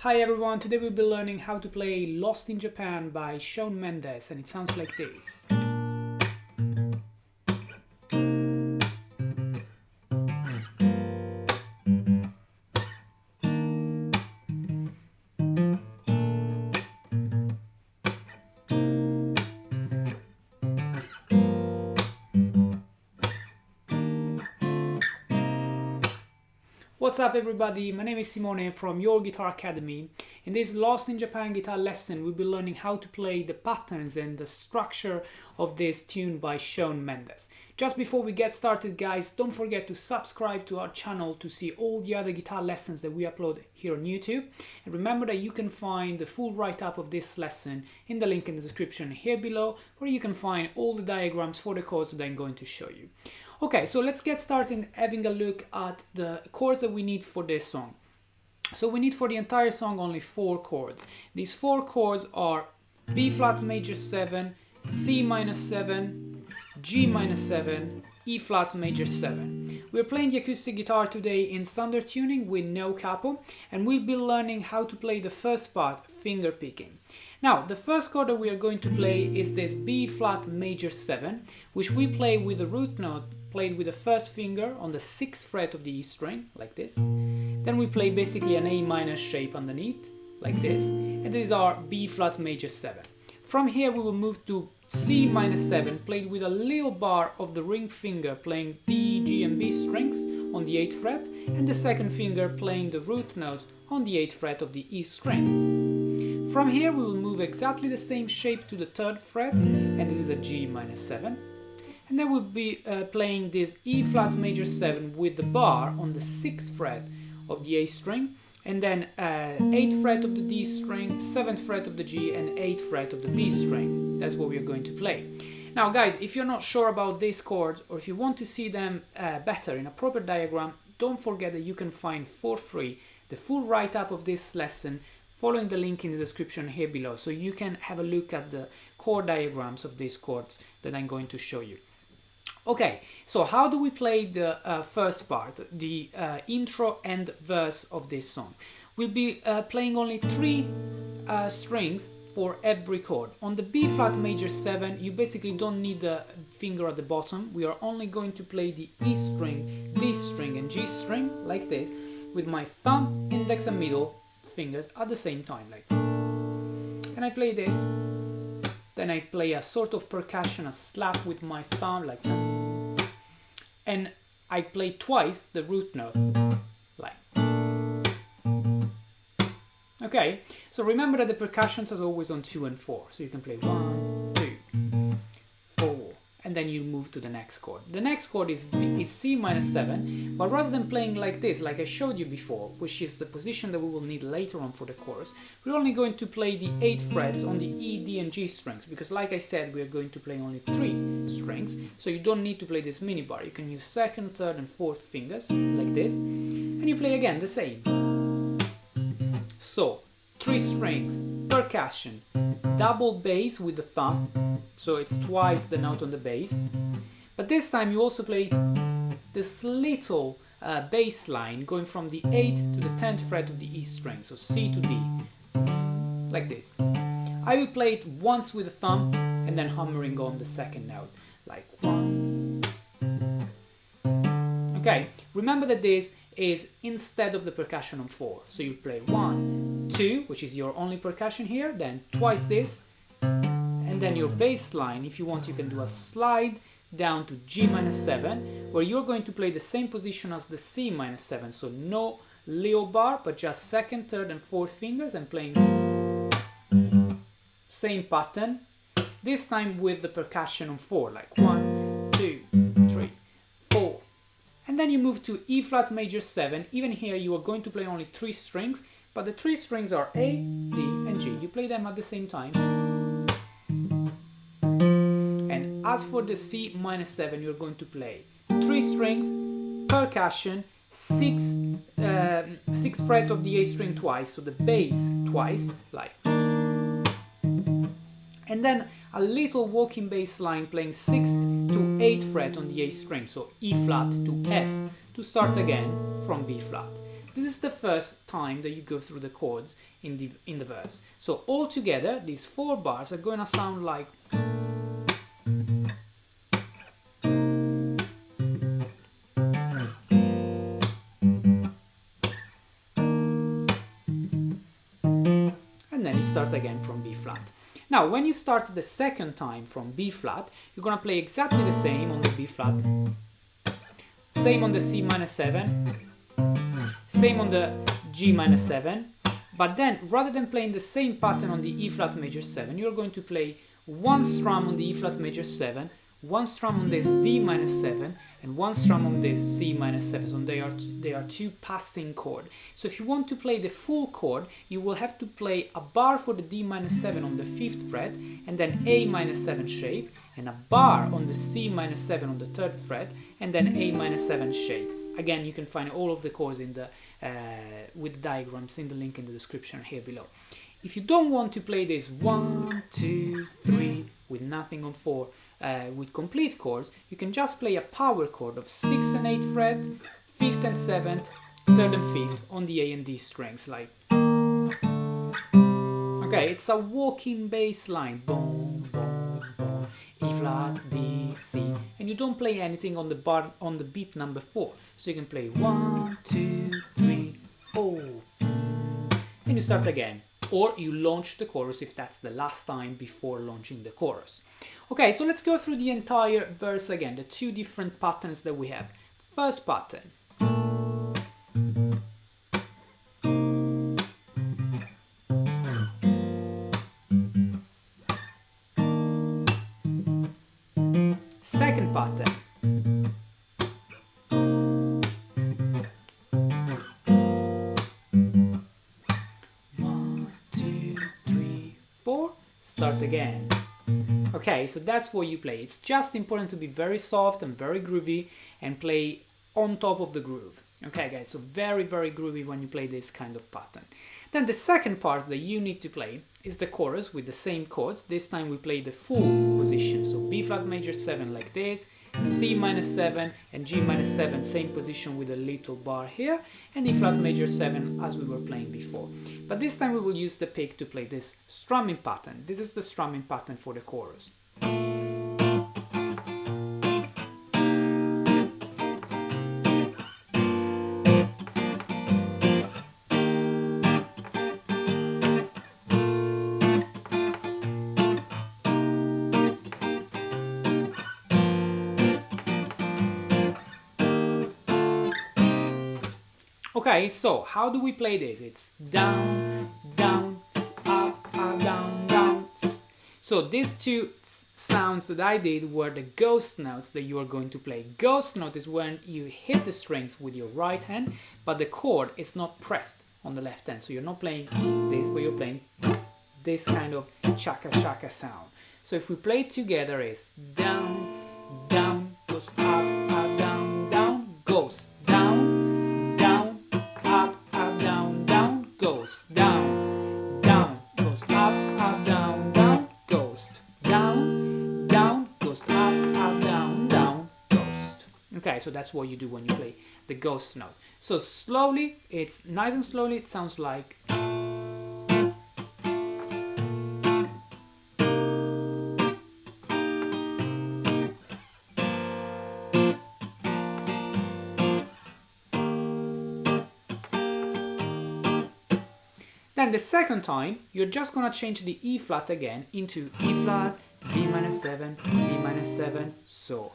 Hi everyone, today we'll be learning how to play Lost in Japan by Shawn Mendes, and it sounds like this. What's up everybody, my name is Simone from Your Guitar Academy. In this Lost in Japan guitar lesson we'll be learning how to play the patterns and the structure of this tune by Shawn Mendes. Just before we get started guys, don't forget to subscribe to our channel to see all the other guitar lessons that we upload here on YouTube. And remember that you can find the full write-up of this lesson in the link in the description here below, where you can find all the diagrams for the chords that I'm going to show you. Okay, so let's get started having a look at the chords that we need for this song. So we need for the entire song only 4 chords. These 4 chords are B flat major 7, C minor 7, G minor 7, E flat major 7. We're playing the acoustic guitar today in standard tuning with no capo, and we'll be learning how to play the first part, finger picking. Now, the first chord that we are going to play is this B flat major 7, which we play with the root note played with the first finger on the 6th fret of the E string, like this. Then we play basically an A minor shape underneath, like this, and this is our B flat major 7. From here we will move to C minor 7, played with a little bar of the ring finger playing D, G and B strings on the 8th fret, and the second finger playing the root note on the 8th fret of the E string. From here we will move exactly the same shape to the 3rd fret, and this is a G minor 7. And then we'll be playing this E flat major 7 with the bar on the 6th fret of the A string, and then 8th fret of the D string, 7th fret of the G, and 8th fret of the B string. That's what we are going to play. Now guys, if you're not sure about these chords, or if you want to see them better in a proper diagram, don't forget that you can find for free the full write-up of this lesson following the link in the description here below, so you can have a look at the chord diagrams of these chords that I'm going to show you. Okay, so how do we play the first part, the intro and verse of this song? We'll be playing only 3 strings for every chord. On the B flat major 7, you basically don't need the finger at the bottom. We are only going to play the E string, D string and G string, like this, with my thumb, index and middle fingers at the same time, like. And I play this, then I play a sort of percussion, a slap with my thumb, like that. And I play twice the root note, like. Okay, so remember that the percussions are always on 2 and 4, so you can play 1, 2, 4, and then you move to the next chord. The next chord is C minor 7, but rather than playing like this, like I showed you before, which is the position that we will need later on for the chorus, we're only going to play the 8 frets on the E, D and G strings, because like I said, we are going to play only 3 strings, so you don't need to play this mini bar. You can use 2nd, 3rd and 4th fingers, like this, and you play again the same. So, 3 strings, percussion, double bass with the thumb, so it's twice the note on the bass, but this time you also play this little bass line going from the 8th to the 10th fret of the E string, so C to D, like this. I will play it once with the thumb and then hammering on the 2nd note, like 1. Okay, remember that this is instead of the percussion on 4, so you play 1, 2, which is your only percussion here, then twice this, and then your bass line. If you want, you can do a slide down to G minor 7, where you're going to play the same position as the C minor 7, so no Leo bar, but just 2nd, 3rd and 4th fingers, and playing same pattern, this time with the percussion on 4, like 1, 2, 3, 4. And then you move to E flat major 7. Even here you are going to play only 3 strings, but the 3 strings are A, D and G. You play them at the same time. And as for the C minor 7, you're going to play 3 strings, percussion, 6th fret of the A string twice, so the bass twice, like. And then a little walking bass line playing 6th to 8th fret on the A string, so E flat to F, to start again from B flat. This is the first time that you go through the chords in the verse. So all together, these 4 bars are going to sound like. And then you start again from B flat. Now, when you start the second time from B flat, you're going to play exactly the same on the B flat, same on the C minor 7, same on the G minor 7, but then rather than playing the same pattern on the E flat major 7, you're going to play 1 strum on the E flat major 7, 1 strum on this D minor 7, and 1 strum on this C minor 7. So they are 2 passing chords. So if you want to play the full chord, you will have to play a bar for the D minor 7 on the 5th fret, and then A minor 7 shape, and a bar on the C minor 7 on the 3rd fret, and then A minor 7 shape. Again, you can find all of the chords in the with diagrams in the link in the description here below. If you don't want to play this 1, 2, 3 with nothing on 4 with complete chords, you can just play a power chord of 6th and 8th fret, 5th and 7th, 3rd and 5th on the A and D strings, like. Okay, it's a walking bass line. Boom, boom, boom. E flat, D, C, and you don't play anything on the bar on the beat number 4. So you can play 1, 2, 3, 4, and you start again. Or you launch the chorus if that's the last time before launching the chorus. Okay, so let's go through the entire verse again, the 2 different patterns that we have. First pattern. Second pattern. Start again. Okay, so that's what you play. It's just important to be very soft and very groovy and play on top of the groove. Okay guys, so very groovy when you play this kind of pattern. Then the second part that you need to play is the chorus with the same chords. This time we play the full position, so B flat major 7 like this, C minor 7 and G minor 7, same position with a little bar here, and E flat major 7 as we were playing before. But this time we will use the pick to play this strumming pattern. This is the strumming pattern for the chorus. Okay, so how do we play this? It's down, down, up, down, down. So these 2 sounds that I did were the ghost notes that you are going to play. Ghost note is when you hit the strings with your right hand, but the chord is not pressed on the left hand. So you're not playing this, but you're playing this kind of chaka chaka sound. So if we play it together, it's down, down, goes up, down, down, goes down, down, down, goes up, down, down, ghost, down, down, goes up, down, down, ghost. Okay, so that's what you do when you play the ghost note. So slowly, it's nice and slowly, it sounds like. Then the second time, you're just gonna change the E flat again into E flat, B minor 7, C minor 7. So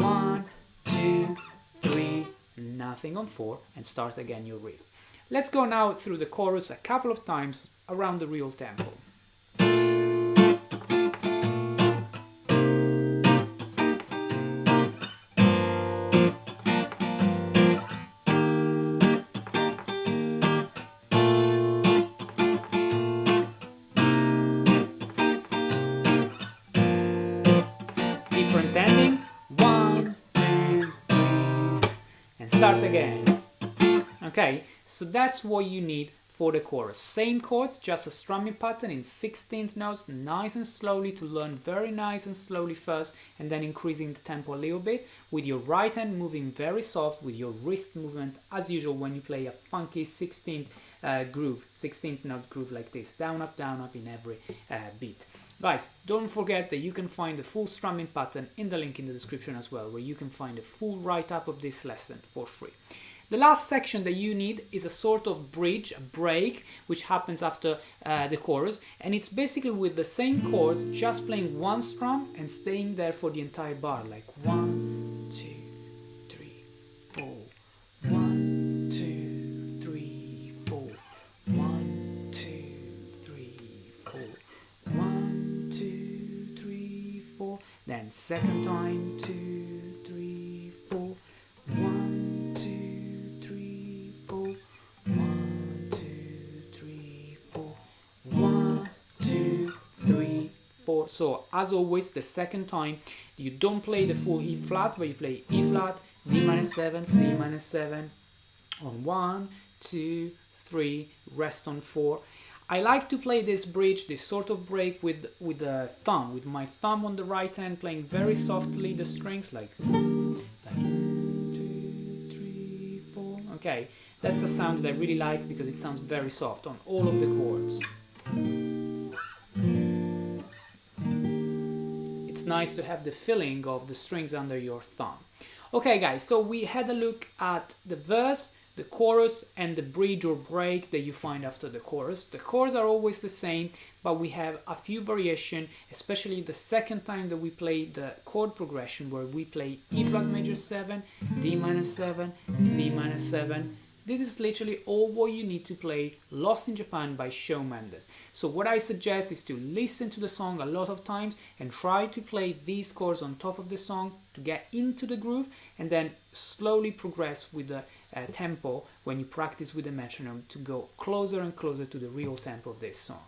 1, 2, 3, nothing on 4, and start again your riff. Let's go now through the chorus a couple of times around the real tempo. Different ending, 1, 2, 3, and start again. Okay, so that's what you need for the chorus. Same chords, just a strumming pattern in 16th notes, nice and slowly, to learn very nice and slowly first, and then increasing the tempo a little bit, with your right hand moving very soft, with your wrist movement as usual when you play a funky 16th groove, 16th note groove like this, down up in every beat. Guys, don't forget that you can find the full strumming pattern in the link in the description as well, where you can find a full write-up of this lesson for free. The last section that you need is a sort of bridge, a break, which happens after the chorus, and it's basically with the same chords, just playing one strum and staying there for the entire bar, like 1, 2, 3, 4, 1, 2, 3, 4, 1, 2, 3, 4, 1, 2, 3, 4, then second time, 2, 3, 4, 1, 2, 3, 4, 1, 2, 3, 4, 1, 2, 3, 4. So as always, the second time you don't play the full E flat, but you play E flat, D minus 7, C minus 7 on 1, 2, 3, rest on 4. I like to play this bridge, this sort of break with the thumb, with my thumb on the right hand, playing very softly the strings, like 2, 3, 4. Okay, that's the sound that I really like because it sounds very soft on all of the chords. It's nice to have the feeling of the strings under your thumb. Okay guys, so we had a look at the verse, the chorus, and the bridge or break that you find after the chorus. The chords are always the same, but we have a few variations, especially the second time that we play the chord progression, where we play E flat major 7, D minus 7, C minus 7. This is literally all what you need to play Lost in Japan by Shawn Mendes. So what I suggest is to listen to the song a lot of times and try to play these chords on top of the song to get into the groove, and then slowly progress with the tempo when you practice with the metronome to go closer and closer to the real tempo of this song.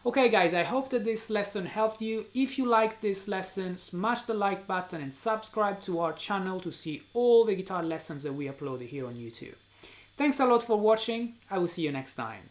Okay guys, I hope that this lesson helped you. If you liked this lesson, smash the like button and subscribe to our channel to see all the guitar lessons that we upload here on YouTube. Thanks a lot for watching. I will see you next time.